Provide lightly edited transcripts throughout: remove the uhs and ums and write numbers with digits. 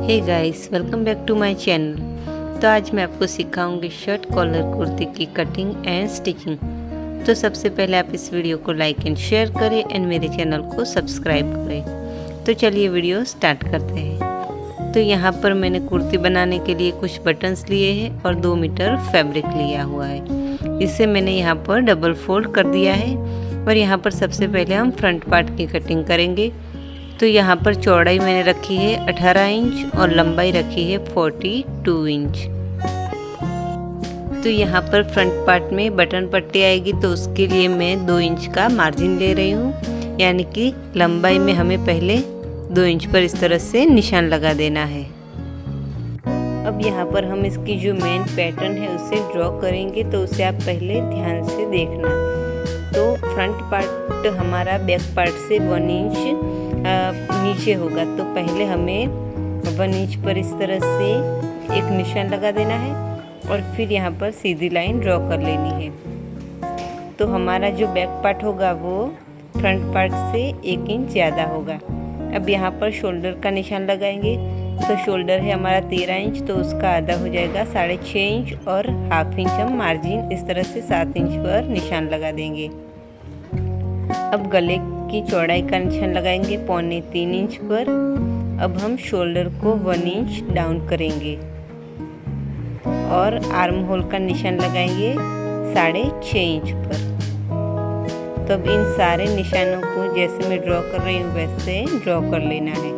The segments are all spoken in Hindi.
Hey guys, welcome back to my channel. तो आज मैं आपको सिखाऊंगी शर्ट कॉलर कुर्ती की कटिंग एंड स्टिचिंग। तो सबसे पहले आप इस वीडियो को लाइक एंड शेयर करें एंड मेरे चैनल को सब्सक्राइब करें। तो चलिए वीडियो स्टार्ट करते हैं। तो यहाँ पर मैंने कुर्ती बनाने के लिए कुछ बटन्स लिए हैं और 2 मीटर फैब्रिक लिया हुआ है। इसे मैंने यहाँ पर डबल फोल्ड कर दिया है और यहाँ पर सबसे पहले हम फ्रंट पार्ट की कटिंग करेंगे। तो यहाँ पर चौड़ाई मैंने रखी है 18 इंच और लंबाई रखी है 42 इंच। तो यहाँ पर फ्रंट पार्ट में बटन पट्टी आएगी, तो उसके लिए मैं 2 इंच का मार्जिन ले रही हूँ, यानी कि लंबाई में हमें पहले 2 इंच पर इस तरह से निशान लगा देना है। अब यहाँ पर हम इसकी जो मेन पैटर्न है उसे ड्रॉ करेंगे, तो उसे आप पहले ध्यान से देखना। तो फ्रंट पार्ट हमारा बैक पार्ट से 1 इंच नीचे होगा, तो पहले हमें 1 इंच पर इस तरह से एक निशान लगा देना है और फिर यहाँ पर सीधी लाइन ड्रॉ कर लेनी है। तो हमारा जो बैक पार्ट होगा वो फ्रंट पार्ट से 1 इंच ज़्यादा होगा। अब यहाँ पर शोल्डर का निशान लगाएंगे। तो शोल्डर है हमारा 13 इंच, तो उसका आधा हो जाएगा 6.5 इंच और हाफ इंच हम मार्जिन इस तरह से 7 इंच पर निशान लगा देंगे। अब गले की चौड़ाई का निशान लगाएंगे 2.25 इंच पर। अब हम शोल्डर को 1 इंच डाउन करेंगे और आर्म होल का निशान लगाएंगे 6.5 इंच पर। तो अब इन सारे निशानों को जैसे मैं ड्रॉ कर रही हूँ वैसे ड्रॉ कर लेना है।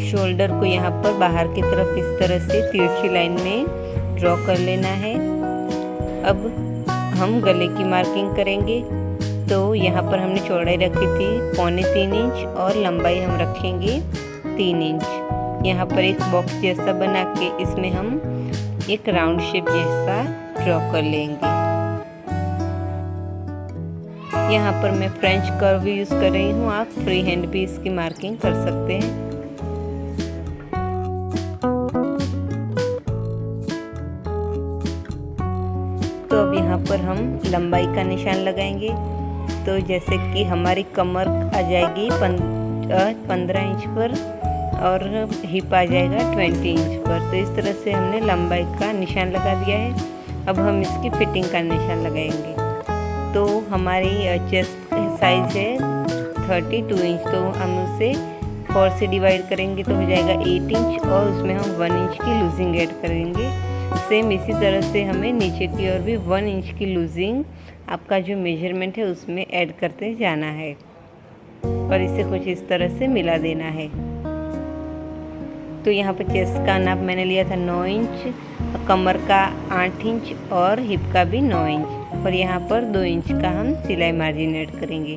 शोल्डर को यहाँ पर बाहर की तरफ इस तरह से तिरछी लाइन में ड्रॉ कर लेना है। अब हम गले की मार्किंग करेंगे। तो यहाँ पर हमने चौड़ाई रखी थी 2.25 इंच और लंबाई हम रखेंगे 3 इंच। यहाँ पर एक बॉक्स जैसा बना के इसमें हम एक राउंड शेप जैसा ड्रॉ कर लेंगे। यहाँ पर मैं फ्रेंच कर्व यूज़ कर रही हूँ, आप फ्री हैंड भी इसकी मार्किंग कर सकते हैं। तो अब यहाँ पर हम लंबाई का निशान लगाएंगे। तो जैसे कि हमारी कमर आ जाएगी 15 इंच पर और हिप आ जाएगा 20 इंच पर। तो इस तरह से हमने लंबाई का निशान लगा दिया है। अब हम इसकी फिटिंग का निशान लगाएंगे। तो हमारी चेस्ट साइज है 32 इंच, तो हम उसे 4 से डिवाइड करेंगे तो हो जाएगा 8 इंच और उसमें हम 1 इंच की लूजिंग ऐड करेंगे। सेम इसी तरह से हमें नीचे की ओर भी 1 इंच की लूजिंग आपका जो मेजरमेंट है उसमें ऐड करते जाना है और इसे कुछ इस तरह से मिला देना है। तो यहाँ पर चेस्ट का नाप मैंने लिया था 9 इंच, कमर का 8 इंच और हिप का भी 9 इंच और यहाँ पर 2 इंच का हम सिलाई मार्जिन ऐड करेंगे।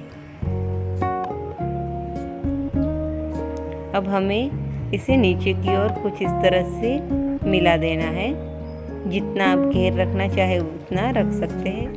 अब हमें इसे नीचे की ओर कुछ इस तरह से मिला देना है। जितना आप घेर रखना चाहे उतना रख सकते हैं।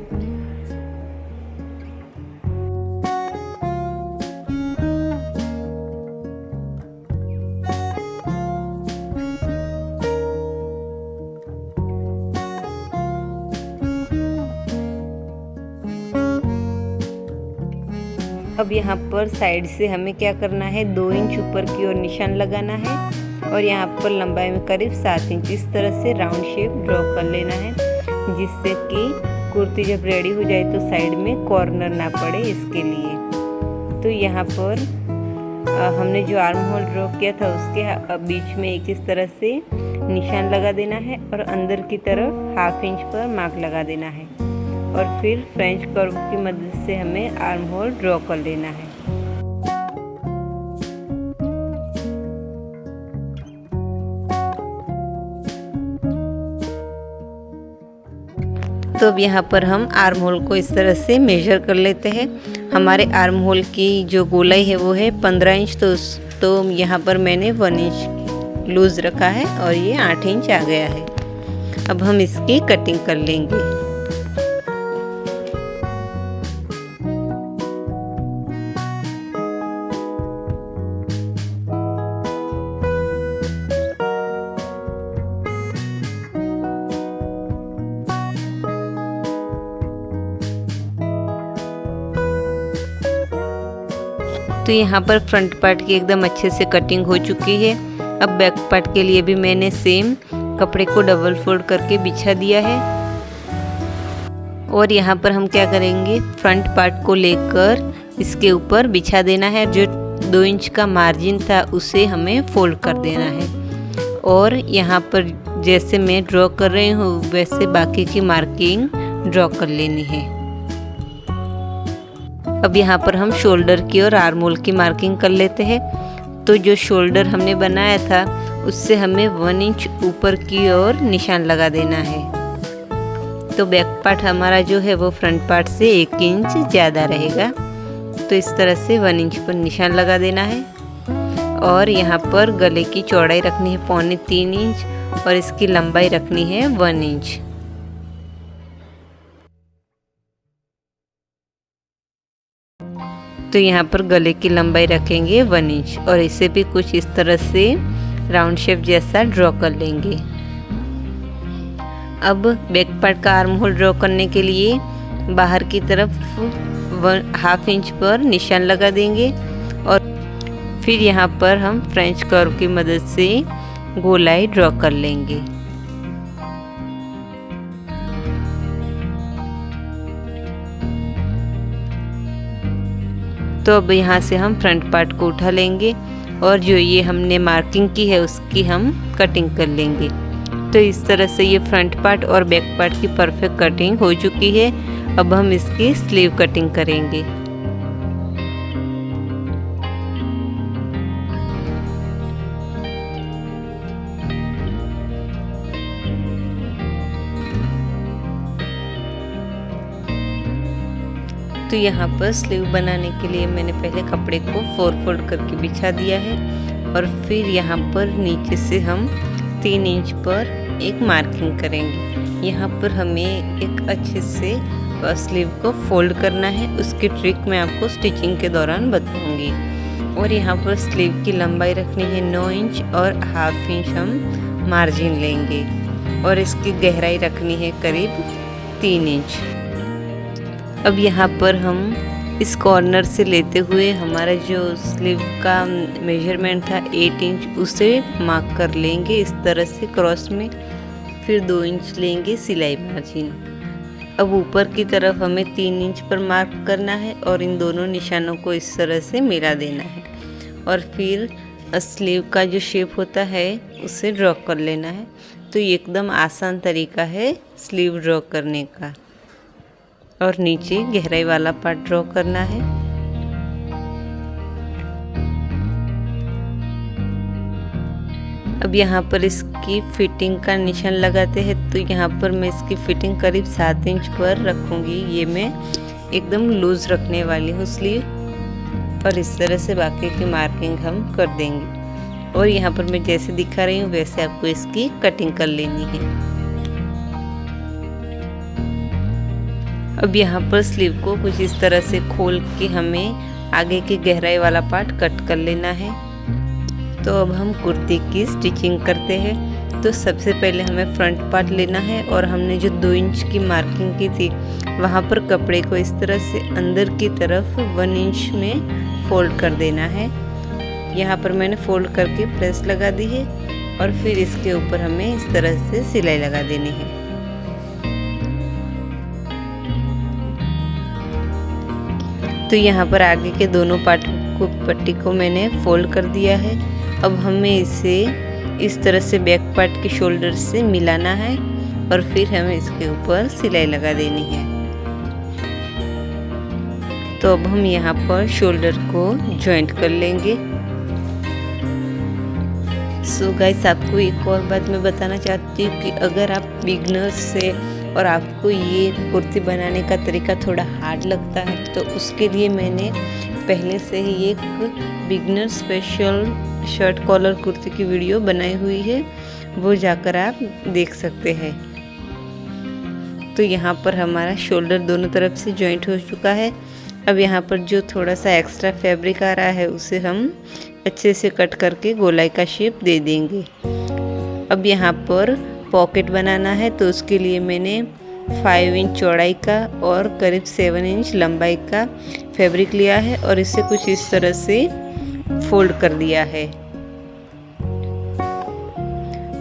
अब यहाँ पर साइड से हमें क्या करना है, 2 इंच ऊपर की ओर निशान लगाना है और यहाँ पर लंबाई में करीब 7 इंच इस तरह से राउंड शेप ड्रॉ कर लेना है, जिससे कि कुर्ती जब रेडी हो जाए तो साइड में कॉर्नर ना पड़े, इसके लिए। तो यहाँ पर हमने जो आर्म होल ड्रॉ किया था उसके बीच में एक इस तरह से निशान लगा देना है और अंदर की तरफ हाफ इंच पर मार्क लगा देना है और फिर फ्रेंच कर्व की मदद से हमें आर्म होल ड्रॉ कर लेना है। तो अब यहाँ पर हम आर्म होल को इस तरह से मेजर कर लेते हैं। हमारे आर्म होल की जो गोलाई है वो है 15 इंच, तो यहाँ पर मैंने 1 इंच लूज़ रखा है और ये 8 इंच आ गया है। अब हम इसकी कटिंग कर लेंगे। तो यहाँ पर फ्रंट पार्ट की एकदम अच्छे से कटिंग हो चुकी है। अब बैक पार्ट के लिए भी मैंने सेम कपड़े को डबल फोल्ड करके बिछा दिया है। और यहाँ पर हम क्या करेंगे, फ्रंट पार्ट को लेकर इसके ऊपर बिछा देना है। जो 2 इंच का मार्जिन था उसे हमें फोल्ड कर देना है। और यहाँ पर जैसे मैं ड्रॉ कर रही हूँ वैसे बाकी की मार्किंग ड्रॉ कर लेनी है। अब यहाँ पर हम शोल्डर की और आर्म होल की मार्किंग कर लेते हैं। तो जो शोल्डर हमने बनाया था उससे हमें 1 इंच ऊपर की ओर निशान लगा देना है। तो बैक पार्ट हमारा जो है वो फ्रंट पार्ट से 1 इंच ज़्यादा रहेगा। तो इस तरह से 1 इंच पर निशान लगा देना है। और यहाँ पर गले की चौड़ाई रखनी है 3.25 इंच और इसकी लंबाई रखनी है 1 इंच। तो यहाँ पर गले की लंबाई रखेंगे 1 इंच और इसे भी कुछ इस तरह से राउंड शेप जैसा ड्रॉ कर लेंगे। अब बैक पार्ट का आर्म होल ड्रॉ करने के लिए बाहर की तरफ 1/2 इंच पर निशान लगा देंगे और फिर यहाँ पर हम फ्रेंच कर्व की मदद से गोलाई ड्रॉ कर लेंगे। तो अब यहाँ से हम फ्रंट पार्ट को उठा लेंगे और जो ये हमने मार्किंग की है उसकी हम कटिंग कर लेंगे। तो इस तरह से ये फ्रंट पार्ट और बैक पार्ट की परफेक्ट कटिंग हो चुकी है। अब हम इसकी स्लीव कटिंग करेंगे। तो यहाँ पर स्लीव बनाने के लिए मैंने पहले कपड़े को 4 फोल्ड करके बिछा दिया है और फिर यहाँ पर नीचे से हम 3 इंच पर एक मार्किंग करेंगे। यहाँ पर हमें एक अच्छे से स्लीव को फोल्ड करना है। उसकी ट्रिक मैं आपको स्टिचिंग के दौरान बताऊंगी। और यहाँ पर स्लीव की लंबाई रखनी है 9 इंच और 1/2 इंच हम मार्जिन लेंगे और इसकी गहराई रखनी है करीब 3 इंच। अब यहाँ पर हम इस कॉर्नर से लेते हुए हमारा जो स्लीव का मेजरमेंट था 8 इंच उसे मार्क कर लेंगे इस तरह से क्रॉस में। फिर 2 इंच लेंगे सिलाई मार्जिन। अब ऊपर की तरफ हमें 3 इंच पर मार्क करना है और इन दोनों निशानों को इस तरह से मिला देना है और फिर स्लीव का जो शेप होता है उसे ड्रॉ कर लेना है। तो ये एकदम आसान तरीका है स्लीव ड्रॉ करने का। और नीचे गहराई वाला पार्ट ड्रॉ करना है। अब यहाँ पर इसकी फिटिंग का निशान लगाते हैं। तो यहाँ पर मैं इसकी फिटिंग करीब 7 इंच पर रखूँगी। ये मैं एकदम लूज रखने वाली हूँ स्लीव और इस तरह से बाकी की मार्किंग हम कर देंगे। और यहाँ पर मैं जैसे दिखा रही हूँ वैसे आपको इसकी कटिंग कर लेनी है। अब यहाँ पर स्लीव को कुछ इस तरह से खोल के हमें आगे की गहराई वाला पार्ट कट कर लेना है। तो अब हम कुर्ती की स्टिचिंग करते हैं। तो सबसे पहले हमें फ्रंट पार्ट लेना है और हमने जो 2 इंच की मार्किंग की थी वहाँ पर कपड़े को इस तरह से अंदर की तरफ 1 इंच में फोल्ड कर देना है। यहाँ पर मैंने फोल्ड करके प्रेस लगा दी है और फिर इसके ऊपर हमें इस तरह से सिलाई लगा देनी है। तो यहाँ पर आगे के दोनों पार्ट को पट्टी को मैंने फोल्ड कर दिया है। अब हमें इसे इस तरह से बैक पार्ट के शोल्डर से मिलाना है और फिर हमें इसके ऊपर सिलाई लगा देनी है। तो अब हम यहाँ पर शोल्डर को जॉइंट कर लेंगे। सो गाइस, आपको एक और बात मैं बताना चाहती हूँ कि अगर आप बिगनर्स से और आपको ये कुर्ती बनाने का तरीका थोड़ा हार्ड लगता है तो उसके लिए मैंने पहले से ही एक beginner special shirt collar kurti की वीडियो बनाई हुई है, वो जाकर आप देख सकते हैं। तो यहाँ पर हमारा शोल्डर दोनों तरफ से जॉइंट हो चुका है। अब यहाँ पर जो थोड़ा सा एक्स्ट्रा फैब्रिक आ रहा है उसे हम अच्छे से कट करके गोलाई का शेप दे देंगे। अब यहाँ पर पॉकेट बनाना है तो उसके लिए मैंने 5 इंच चौड़ाई का और करीब 7 इंच लंबाई का फैब्रिक लिया है और इसे कुछ इस तरह से फोल्ड कर दिया है।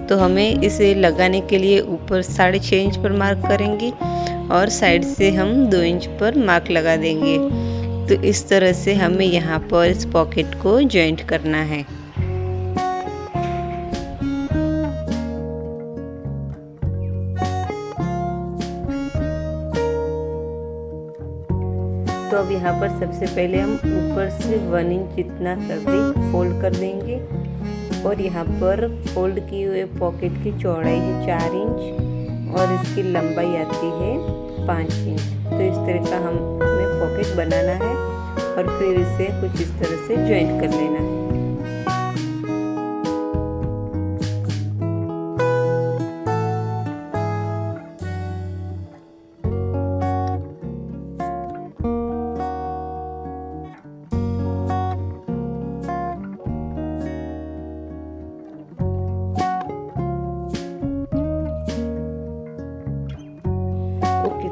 तो हमें इसे लगाने के लिए ऊपर 6.5 इंच पर मार्क करेंगे और साइड से हम 2 इंच पर मार्क लगा देंगे। तो इस तरह से हमें यहाँ पर इस पॉकेट को जॉइंट करना है। तो अब यहाँ पर सबसे पहले हम ऊपर से 1 इंच जितना फैब्रिक फोल्ड कर देंगे और यहाँ पर फोल्ड किए हुए पॉकेट की चौड़ाई है 4 इंच और इसकी लंबाई आती है 5 इंच। तो इस तरह का हमें पॉकेट बनाना है और फिर इसे कुछ इस तरह से जॉइंट कर लेना है।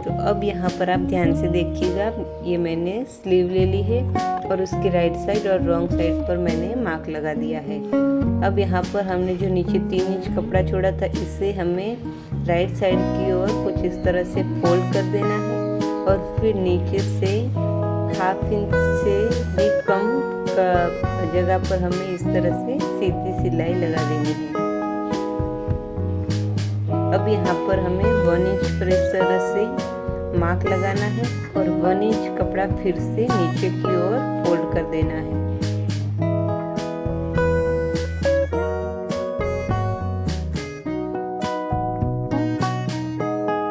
तो अब यहाँ पर आप ध्यान से देखिएगा, ये मैंने स्लीव ले ली है और उसकी राइट साइड और रॉन्ग साइड पर मैंने मार्क लगा दिया है। अब यहाँ पर हमने जो नीचे 3 इंच कपड़ा छोड़ा था इसे हमें राइट साइड की ओर कुछ इस तरह से फोल्ड कर देना है और फिर नीचे से 1/2 इंच से भी कम जगह पर हमें इस तरह से सीधी सिलाई लगा देनी है। अब यहाँ पर हमें 1 इंच पर इस तरह से मार्क लगाना है और 1 इंच कपड़ा फिर से नीचे की ओर फोल्ड कर देना है।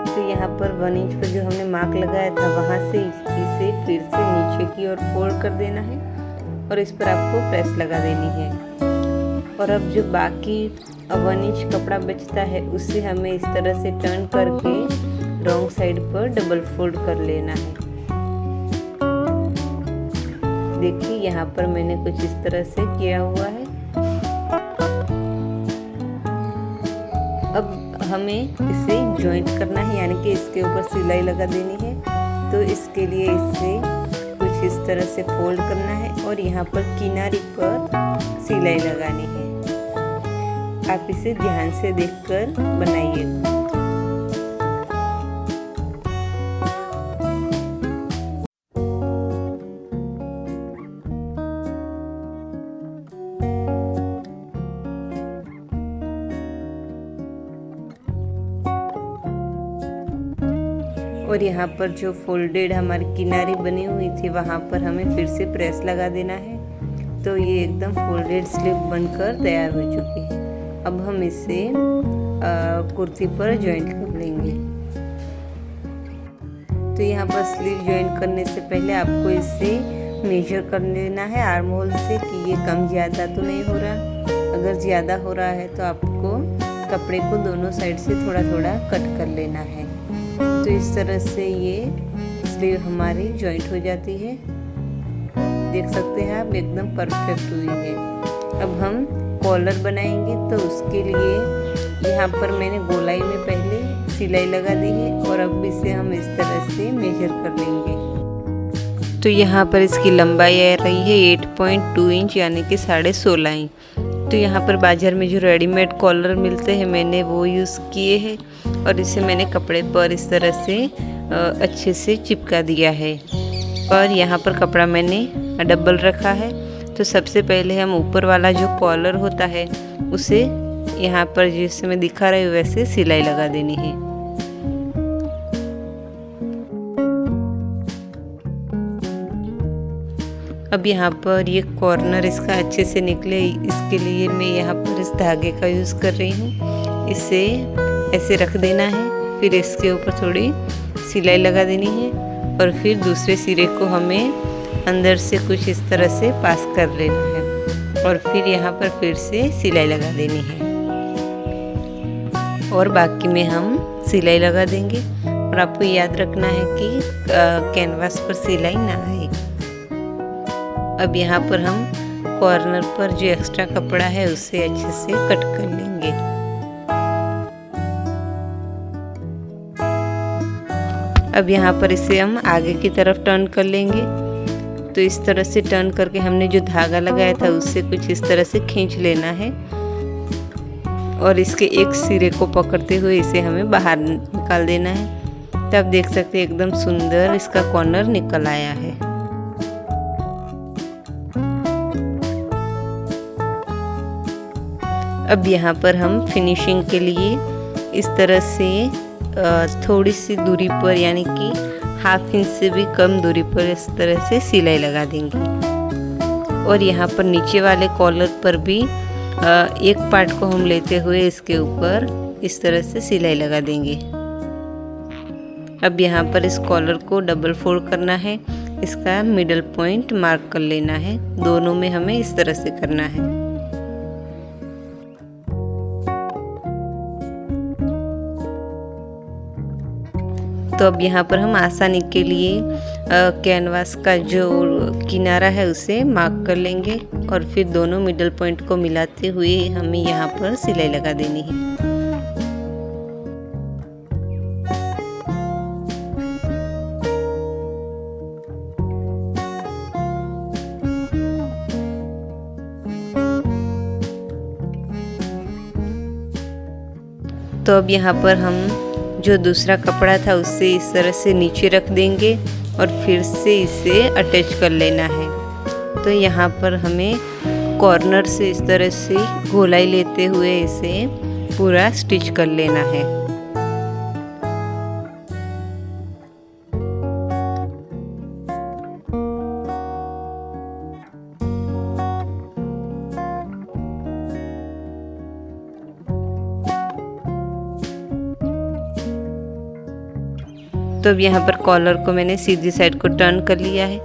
तो यहाँ पर 1 इंच पर जो हमने मार्क लगाया था वहां से इसे फिर से नीचे की ओर फोल्ड कर देना है और इस पर आपको प्रेस लगा देनी है। और अब जो बाकी 1 इंच कपड़ा बचता है उसे हमें इस तरह से टर्न करके रॉन्ग साइड पर डबल फोल्ड कर लेना है। देखिए यहाँ पर मैंने कुछ इस तरह से किया हुआ है। अब हमें इसे जॉइंट करना है, यानी कि इसके ऊपर सिलाई लगा देनी है। तो इसके लिए इसे कुछ इस तरह से फोल्ड करना है और यहाँ पर किनारे पर सिलाई लगानी है। आप इसे ध्यान से देखकर बनाइए। और यहाँ पर जो फोल्डेड हमारी किनारी बनी हुई थी वहाँ पर हमें फिर से प्रेस लगा देना है। तो ये एकदम फोल्डेड स्लीव बनकर तैयार हो चुकी है। अब हम इसे कुर्ती पर जॉइंट कर लेंगे। तो यहाँ पर स्लीव जॉइंट करने से पहले आपको इसे मेजर कर लेना है आर्म होल से कि ये कम ज़्यादा तो नहीं हो रहा। अगर ज़्यादा हो रहा है तो आपको कपड़े को दोनों साइड से थोड़ा थोड़ा कट कर लेना है। तो इस तरह से ये स्लीव हमारी जॉइंट हो जाती है। देख सकते हैं आप, एकदम परफेक्ट हुई है। अब हम कॉलर बनाएंगे। तो उसके लिए यहाँ पर मैंने गोलाई में पहले सिलाई लगा दी है और अब इसे हम इस तरह से मेजर कर लेंगे। तो यहाँ पर इसकी लंबाई आ रही है 8.2 इंच यानी कि 16.5 इंच। तो यहाँ पर बाजार में जो रेडीमेड कॉलर मिलते हैं मैंने वो यूज़ किए हैं और इसे मैंने कपड़े पर इस तरह से अच्छे से चिपका दिया है। और यहाँ पर कपड़ा मैंने डबल रखा है। तो सबसे पहले हम ऊपर वाला जो कॉलर होता है उसे यहाँ पर जैसे मैं दिखा रही हूँ वैसे सिलाई लगा देनी है। अब यहाँ पर ये कॉर्नर इसका अच्छे से निकले इसके लिए मैं यहाँ पर इस धागे का यूज़ कर रही हूँ। इसे ऐसे रख देना है, फिर इसके ऊपर थोड़ी सिलाई लगा देनी है और फिर दूसरे सिरे को हमें अंदर से कुछ इस तरह से पास कर लेना है और फिर यहाँ पर फिर से सिलाई लगा देनी है और बाकी में हम सिलाई लगा देंगे। और आपको याद रखना है कि कैनवास पर सिलाई ना आए। अब यहाँ पर हम कॉर्नर पर जो एक्स्ट्रा कपड़ा है उसे अच्छे से कट कर लेंगे। अब यहाँ पर इसे हम आगे की तरफ टर्न कर लेंगे। तो इस तरह से टर्न करके हमने जो धागा लगाया था उससे कुछ इस तरह से खींच लेना है और इसके एक सिरे को पकड़ते हुए इसे हमें बाहर निकाल देना है। तब देख सकते हैं एकदम सुंदर इसका कॉर्नर निकल आया है। अब यहाँ पर हम फिनिशिंग के लिए इस तरह से थोड़ी सी दूरी पर यानी कि 1/2 इंच से भी कम दूरी पर इस तरह से सिलाई लगा देंगे। और यहाँ पर नीचे वाले कॉलर पर भी एक पार्ट को हम लेते हुए इसके ऊपर इस तरह से सिलाई लगा देंगे। अब यहाँ पर इस कॉलर को डबल फोल्ड करना है, इसका मिडल पॉइंट मार्क कर लेना है। दोनों में हमें इस तरह से करना है। तो अब यहाँ पर हम आसानी के लिए कैनवास का जो किनारा है उसे मार्क कर लेंगे और फिर दोनों मिडल पॉइंट को मिलाते हुए हमें यहाँ पर सिलाई लगा देनी है। तो अब यहाँ पर हम जो दूसरा कपड़ा था उससे इस तरह से नीचे रख देंगे और फिर से इसे अटैच कर लेना है। तो यहाँ पर हमें कॉर्नर से इस तरह से गोलाई लेते हुए इसे पूरा स्टिच कर लेना है। तो अब यहाँ पर कॉलर को मैंने सीधी साइड को टर्न कर लिया है।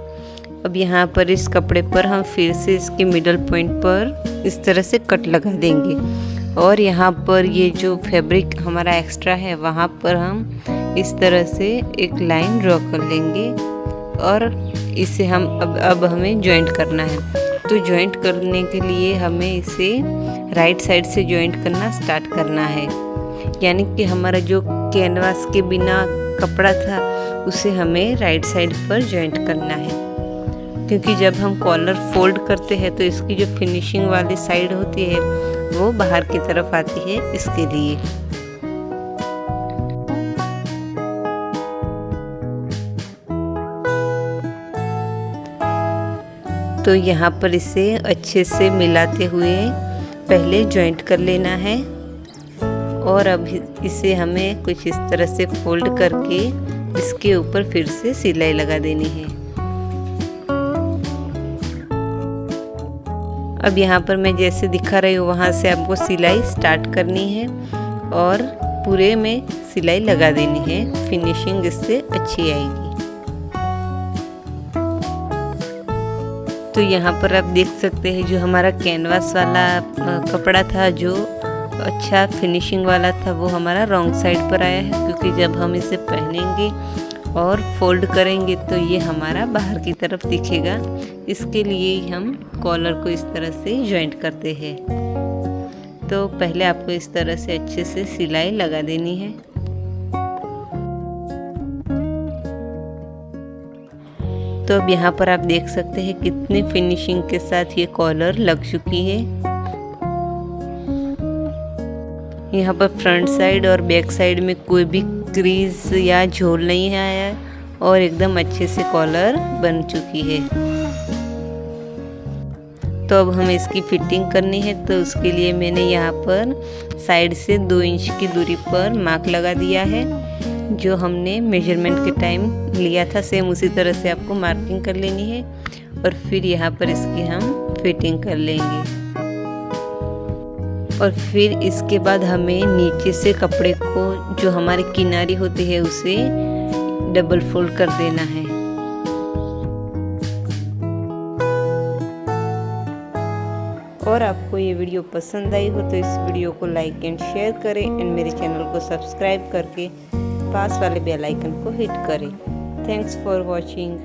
अब यहाँ पर इस कपड़े पर हम फिर से इसके मिडल पॉइंट पर इस तरह से कट लगा देंगे और यहाँ पर ये जो फैब्रिक हमारा एक्स्ट्रा है वहाँ पर हम इस तरह से एक लाइन ड्रॉ कर लेंगे और इसे हम अब हमें जॉइंट करना है। तो जॉइंट करने के लिए हमें इसे राइट साइड से जॉइंट करना स्टार्ट करना है, यानी कि हमारा जो कैनवास के बिना कपड़ा था उसे हमें राइट साइड पर जॉइंट करना है, क्योंकि जब हम कॉलर फोल्ड करते हैं तो इसकी जो फिनिशिंग वाली साइड होती है वो बाहर की तरफ आती है, इसके लिए। तो यहाँ पर इसे अच्छे से मिलाते हुए पहले जॉइंट कर लेना है और अब इसे हमें कुछ इस तरह से फोल्ड करके इसके ऊपर फिर से सिलाई लगा देनी है। अब यहाँ पर मैं जैसे दिखा रही हूँ वहाँ से आपको सिलाई स्टार्ट करनी है और पूरे में सिलाई लगा देनी है, फिनिशिंग इससे अच्छी आएगी। तो यहाँ पर आप देख सकते हैं जो हमारा कैनवास वाला कपड़ा था जो अच्छा फिनिशिंग वाला था वो हमारा रॉन्ग साइड पर आया है, क्योंकि जब हम इसे पहनेंगे और फोल्ड करेंगे तो ये हमारा बाहर की तरफ दिखेगा। इसके लिए हम कॉलर को इस तरह से जॉइंट करते हैं। तो पहले आपको इस तरह से अच्छे से सिलाई लगा देनी है। तो अब यहाँ पर आप देख सकते हैं कितनी फिनिशिंग के साथ ये कॉलर लग चुकी है। यहाँ पर फ्रंट साइड और बैक साइड में कोई भी क्रीज या झोल नहीं आया और एकदम अच्छे से कॉलर बन चुकी है। तो अब हमें इसकी फिटिंग करनी है, तो उसके लिए मैंने यहाँ पर साइड से 2 इंच की दूरी पर मार्क लगा दिया है। जो हमने मेजरमेंट के टाइम लिया था सेम उसी तरह से आपको मार्किंग कर लेनी है और फिर यहाँ पर इसकी हम फिटिंग कर लेंगे। और फिर इसके बाद हमें नीचे से कपड़े को जो हमारी किनारी होती है उसे डबल फोल्ड कर देना है। और आपको ये वीडियो पसंद आई हो तो इस वीडियो को लाइक एंड शेयर करें एंड मेरे चैनल को सब्सक्राइब करके पास वाले बेल आइकन को हिट करें। Thanks for watching.